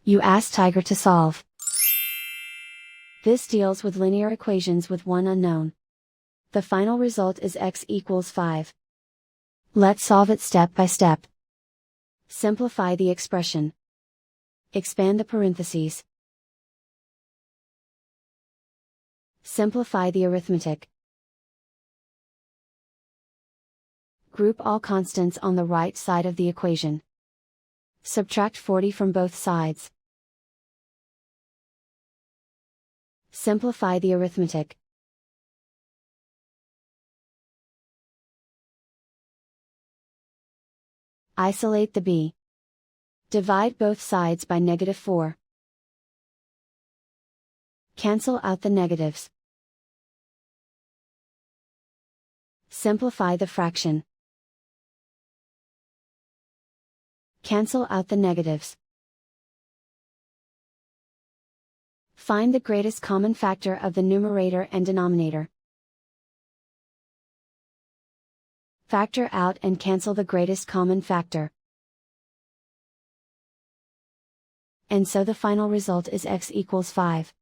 You ask Tiger to solve. This deals with linear equations with one unknown. The final result is x equals 5. Let's solve it step by step. Simplify the expression. Expand the parentheses. Simplify the arithmetic. Group all constants on the right side of the equation. Subtract 40 from both sides. Simplify the arithmetic. Isolate the b. Divide both sides by -4. Cancel out the negatives. Simplify the fraction. Cancel out the negatives. Find the greatest common factor of the numerator and denominator. Factor out and cancel the greatest common factor. And so the final result is x equals 5.